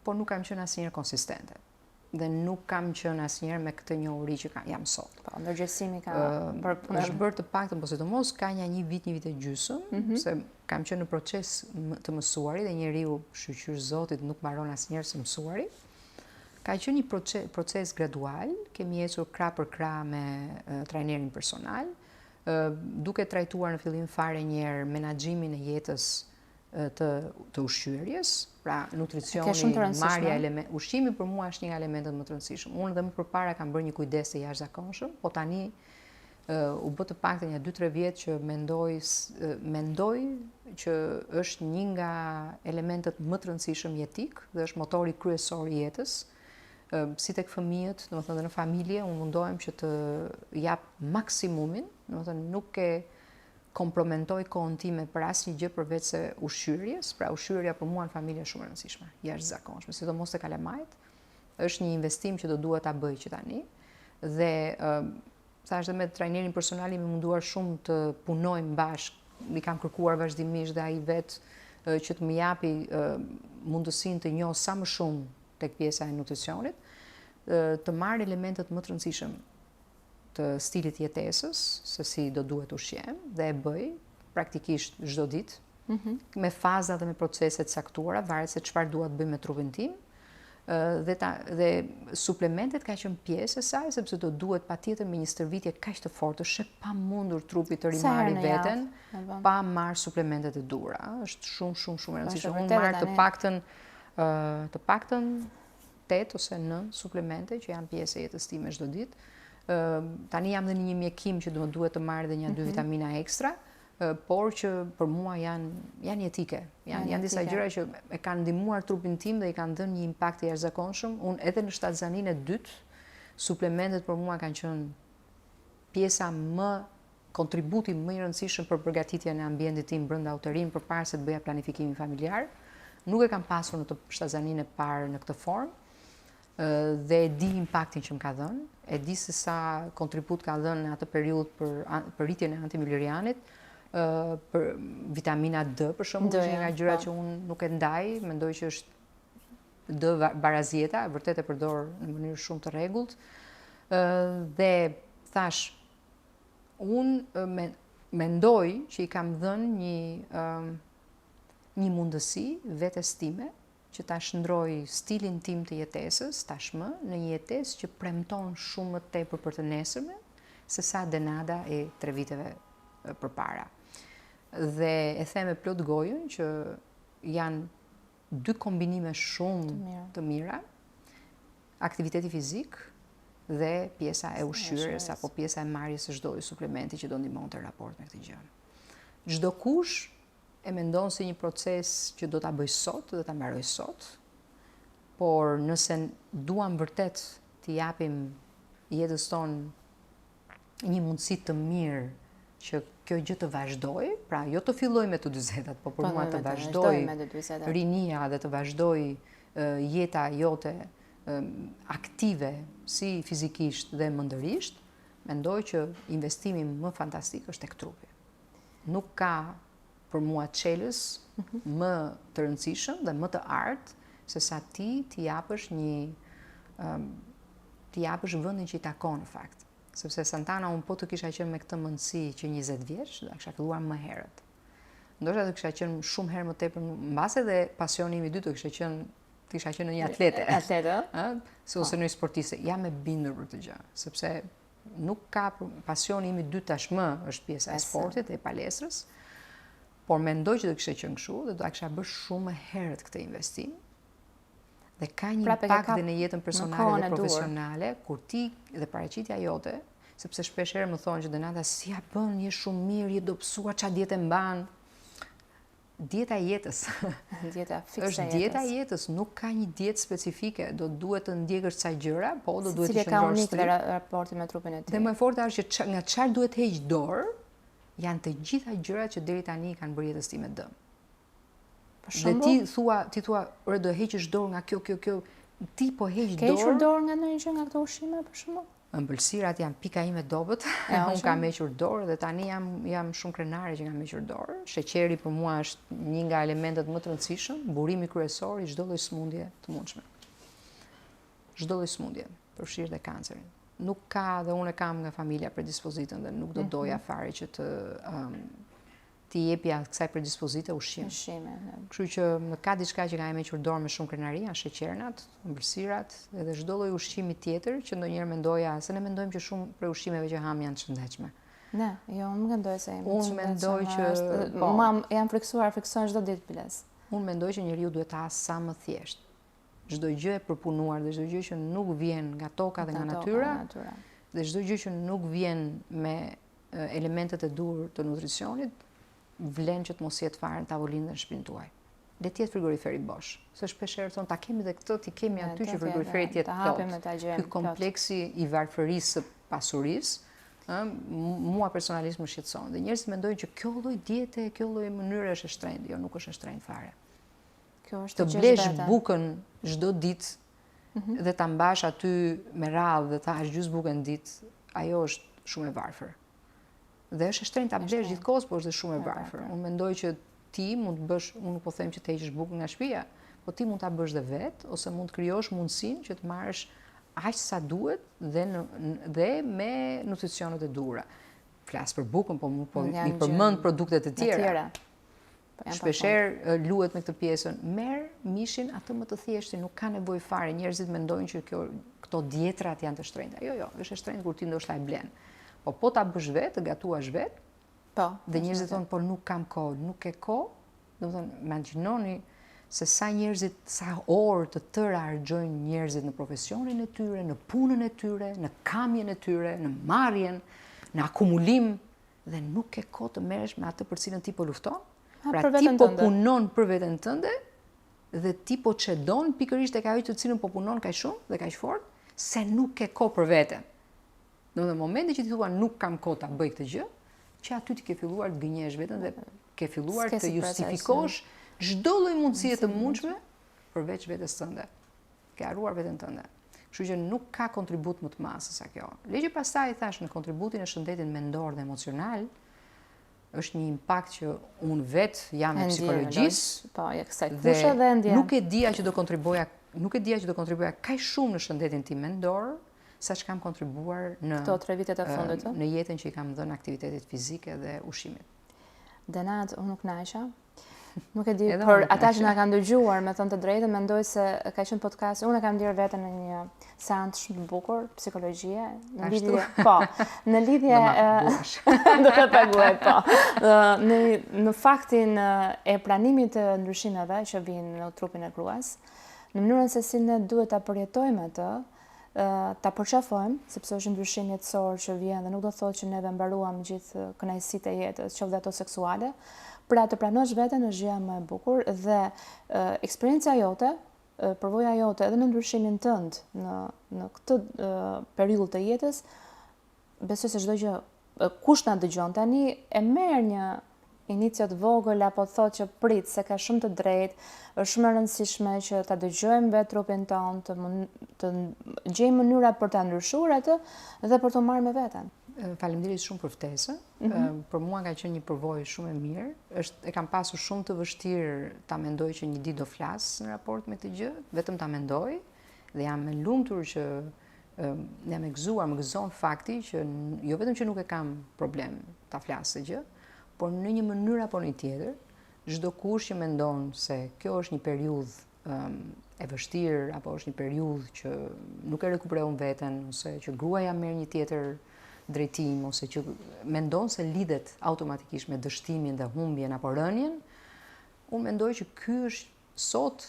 por nuk kam qenë asnjëherë konsistente. Dhe nuk kam qenë asnjëherë me këtë njohuri që jam sot. Po, ndërgjegjësimi ka është bërë të paktën, po sidomos ka një vit e gjysmë, se kam qenë në proces të mësuari dhe njeriu, shqyr Zotit, nuk mbaron asnjëherë së mësuari. Ka qenë një proces gradual, kemi ecur krah për krah me trajnerin personal, duke trajtuar në fillim fare njëherë menaxhimin e jetës të ushqyerjes, pra Ke shumë të nutricioni, rëndësishme. marrja element, ushqimi për mua është një nga elementet më të rëndësishëm. Unë dhe më përpara kam bërë një kujdes të jashtëzakonshëm, po tani u bë të paktën një 2-3 vjet që mendoj që është një nga elementet më të rëndësishëm jetik dhe është motori kryesor i jetës. Si tek fëmijët, domethënë në familje, unë mundohem që të jap maksimumin, domethënë nuk e kompromentoj kohën time për asnjë gjë përveç se ushqyerjes. Pra ushqyerja për mua në familje është shumë e rëndësishme, jashtëzakonshme, sidomos tek kalamajt. Është një investim që do duhet ta bëj që tani dhe thash dhe me trajnerin personal i munduar shumë të punojmë bashkë. I kam kërkuar vazhdimisht dhe ai vetë që të më japi mundësinë të njoh sa më shumë tek pjesa e nutricionit, të marrë elementet më të rëndësishëm të stilit jetesës, se si do duhet ushqem, dhe e bëj praktikisht çdo ditë, me faza dhe me procese të caktuara, varet se çfarë dua të bëj me trupin tim, dhe suplementet ka qenë pjesë e saj, sepse do duhet patjetër me një stërvitje kaq të fortë, është e pamundur trupi të rimarrë veten pa marrë suplementet e duhura. Është shumë e rëndësishme. Unë marr të paktën 8 ose 9 suplemente që janë pjesë e jetës time çdo ditë. Tani jam dhe në një mjekim që do më duhet të marr edhe 1-2 vitamina ekstra, por që për mua janë jetike. Janë disa gjëra që e kanë ndihmuar trupin tim dhe i kanë dhënë një impakt të jashtëzakonshëm. Unë edhe në shtatzaninë e dytë, suplementet për mua kanë qenë pjesa kontributi më i rëndësishëm për përgatitjen e ambientit tim brenda uterin përpara se të bëja planifikimin familjar. Nuk e kam pasur në të shtatzaninë e parë në këtë formë dhe e di impaktin që më ka dhënë, e di se sa kontribut ka dhënë në atë periudhë për rritjen e antimilurianit, për vitamina D, për shembull, është një nga gjërat që unë nuk e ndaj, mendoj që është D barazjeta, e vërtet e përdor në mënyrë shumë të rregullt. Dhe thash, unë mendoj që i kam dhënë një mundësi vetes time që ta shndroj stilin tim të jetesës tashmë në një jetesë që premton shumë më tepër për të nesërmen se sa denada e 3 viteve përpara. Dhe e them me plot gojën që janë 2 kombinime shumë të mira, aktiviteti fizik dhe pjesa e ushqyerjes apo pjesa e marrjes së çdo suplementi që do ndihmonte raport me këtë gjë. Çdo kush e mendon si një proces që do ta bëj sot dhe ta mbaroj sot, por nëse duam vërtet të japim jetës tonë një mundësi të mirë që kjo gjë të vazhdoj, pra jo të filloj me të 40-at, po për mua të vazhdoj rinia dhe të vazhdoj jeta jote aktive si fizikisht dhe mendërisht, mendoj që investimi më fantastik është tek trupi. Nuk ka për mua çelës më të rëndësishëm dhe më të artë se sa ti japësh vendin që i takon në fakt. Sepse Santana, unë po të kisha qenë me këtë mundësi që 20 vjeç, do kisha filluar më herët. Ndoshta do kisha qenë shumë herë më tepër, mbase dhe pasioni im i dytë do kisha qenë një atlete. Ose një sportiste. Jam e bindur për këtë gjë, sepse nuk ka pasioni im i dytë tashmë është pjesa e sportit dhe e palestrës. Por mendoj që do kisha qenë kështu dhe do kisha bërë shumë herët këtë investim. Dhe ka një impakt dhe në jetën personale dhe profesionale, kur ti dhe paraqitja jote, sepse shpesh herë më thonë që Denata si ja bën, je shumë mirë, je dobësuar, ç'a dietë mban. Dieta e jetës. Dieta fikse është dieta e jetës, nuk ka një dietë specifike, do duhet të ndjekësh ca gjëra, po do duhet të qëndrosh. Cili ka unik raporti me trupin e tij. Dhe më e forta është që nga çfarë duhet heq dorë, janë të gjitha gjërat që deri tani kanë bërë jetës time dëm. Dhe ti thua, ore do heqësh dorë nga kjo, ti po heq dorë. Ke hequr dorë nga ndonjë gjë nga këto ushqime për shembull? Ëmbëlsirat janë pika ime dobët. Unë kam hequr dorë dhe tani jam shumë krenare që kam hequr dorë. Sheqeri për mua është një nga elementet më të rëndësishëm, burimi kryesor i çdo lloj smundje të mundshme. Çdo lloj smundje, përfshirë dhe kancerin. Nuk ka, dhe unë kam nga familja predispozitën dhe nuk do doja fare që ti jepja kësaj predispozite ushqim. Kështu që më ka diçka që kam hequr dorë me shumë krenari, janë sheqernat, ëmbëlsirat, edhe çdo lloj ushqimi tjetër që ndonjëherë mendoja, se ne mendojmë që shumë prej ushqimeve që ham janë të shëndetshme. Ne, jo, unë mendoj se jemi Unë mendoj që po. Jam friksuar çdo ditë biles. Unë mendoj që njeriu duhet të hasë sa më thjesht. Çdo gjë e përpunuar dhe çdo gjë që nuk vjen nga toka dhe nga natyra, dhe çdo gjë që nuk vjen me elementet e dur të nutricionit, vlen që të mos jetë fare në tavolinë dhe në shtëpinë tuaj. Le të jetë frigoriferi bosh. Se shpeshherë thon ta kemi dhe këtë, ti kemi aty që frigoriferi të jetë plot. Ky kompleksi i varfërisë së pasurisë, mua personalisht më shqetëson. Dhe njerëzit mendojnë që kjo lloj diete, kjo lloj mënyre është e shtrenjtë. Jo, nuk është e shtrenjtë fare. Kjo është të blesh bukën çdo ditë dhe ta mbash aty me radhë dhe ta hash gjysmë bukën ditë, ajo është shumë e varfër. Dhe është e shtrenjtë ta blesh gjithkohës, por është shumë e varfër. Unë mendoj që ti mund të bësh, unë nuk po them që të heqësh bukën nga shtëpia, po ti mund ta bësh dhe vetë ose mund të krijosh mundësinë që të marrësh aq sa duhet dhe me nutricionet e duhura. Flas për bukën, po i përmend produktet e tjera. Shpeshherë luhet me këtë pjesën. Merr mishin atë më të thjeshtin, nuk ka nevojë fare. Njerëzit mendojnë që këto dietrat janë të shtrenjta. Jo, është e shtrenjtë kur ti ndoshta e blen. Po ta bësh vetë, të gatuash vetë. Po. Dhe njerëzit thonë, po nuk kam kohë, nuk ke kohë. Domethënë, imagjinoni se sa njerëzit, sa orë të tëra harxojnë njerëzit në profesionin e tyre, në punën e tyre, në kamjen e tyre, në marrjen, në akumulim, dhe nuk ke kohë të merresh me atë për cilën ti po lufton. Pra ti po punon për veten tënde dhe ti po çedon pikërisht tek ajo të cilën po punon kaq shumë dhe kaq fort, se nuk ke kohë për veten. Në momentin që ti thua nuk kam kohë ta bëj këtë gjë, që aty ti ke filluar të gënjesh veten dhe ke filluar të justifikosh çdo lloj mundësie të mundshme përveç vetes tënde. Ke harruar veten tënde. Kështu që nuk ka kontribut më të madh se sa kjo. Ligji pastaj thash në kontributin e shëndetit mendor dhe emocional, është një impakt që unë vetë jam e psikologjisë, dhe nuk e dija që do kontribuoja kaq shumë në shëndetin tim mendor, sa që kam kontribuar në këto 3 vitet e fundit në jetën që i kam dhënë aktivitetit fizike dhe ushqimit. Denat, unë nuk naqa. Nuk e di, por ata që na kanë dëgjuar, me thënë të drejtën, mendoj se ka qenë podcast, unë e kam ndjerë veten në një seancë shumë të bukur, psikologjie, në lidhje, po, në lidhje do të paguaj, po. Në faktin e pranimit të ndryshimeve që vijnë në trupin e gruas, në mënyrën se si ne duhet ta përjetojmë atë, ta përqafojmë, sepse është ndryshim jetësor që vjen dhe nuk do të thotë që neve mbaruam gjithë kënaqësitë e jetës, qoftë ato seksuale. Pra të pranosh veten është gjëja më e bukur dhe eksperjenca jote, përvoja jote edhe në ndryshimin tënd në këtë periudhë të jetës, besoj se çdo gjë, kush na dëgjon tani e merr një iniciat vogël apo thot që prit se ka shumë të drejtë, është shumë e rëndësishme që ta dëgjojmë vetë trupin tonë, të gjejmë mënyra për ta ndryshuar atë dhe për të marrë me veten. Faleminderit shumë për ftesën. Për mua ka qenë një përvojë shumë e mirë. E kam pasur shumë të vështirë ta mendoj që një ditë do flas në raport me këtë gjë, vetëm ta mendoj dhe jam e lumtur që jam e gëzuar, më gëzon fakti që jo vetëm që nuk e kam problem ta flas këtë gjë, por në një mënyrë apo në tjetër, çdo kush që mendon se kjo është një periudhë e vështirë apo është një periudhë që nuk e rikuperon veten ose që gruaja merr një tjetër drejtim ose që mendon se lidhet automatikisht me dështimin dhe humbjen apo rënien, unë mendoj që ky është sot,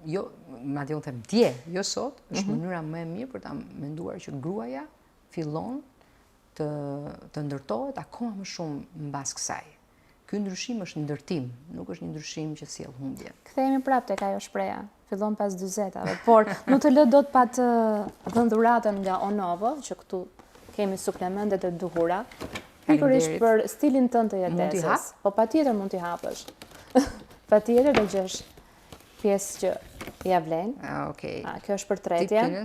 jo, madje unë them dje, jo sot, është mënyra më e mirë për ta menduar që gruaja fillon të ndërtohet akoma më shumë mbas kësaj. Ky ndryshim është ndërtim, nuk është një ndryshim që sjell humbje. Kthehemi prapë tek ajo shpreha, fillon pas 40-tave, por nuk të lë dot pa të dhënë dhuratën nga Onovo, që këtu kemi suplementet e duhura, pikërisht për stilin tënd të jetesës. Po patjetër mund t'i hapësh. Patjetër do gjesh pjesë që ja vlen. Okej. Kjo është për tretjen.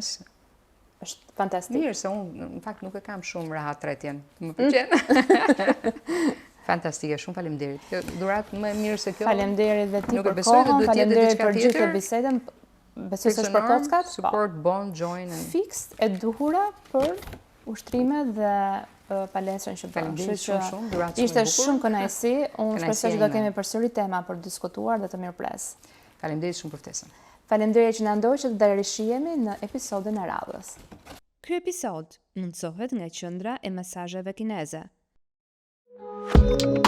Është fantastik. Mirë, se unë në fakt nuk e kam shumë rahat tretjen. Më pëlqen. Fantastike, shumë faleminderit. Kjo dhuratë më e mirë se kjo. Faleminderit dhe ti për kohën, faleminderit për gjithë bisedën. Besoj se është për kockat. Support, bond, join. Fix e duhura për ushtrimet dhe palestrën që bërë. Faleminderit shumë, ishte shumë kënaqësi. Unë shpresoj që do kemi përsëri tema për diskutuar dhe të mirëpres. Faleminderit shumë për ftesën. Faleminderit që na ndoqët dhe rishihemi në episodin e radhës. Ky episod mundsohet nga Qendra e Mesazheve Kineze. Thank you.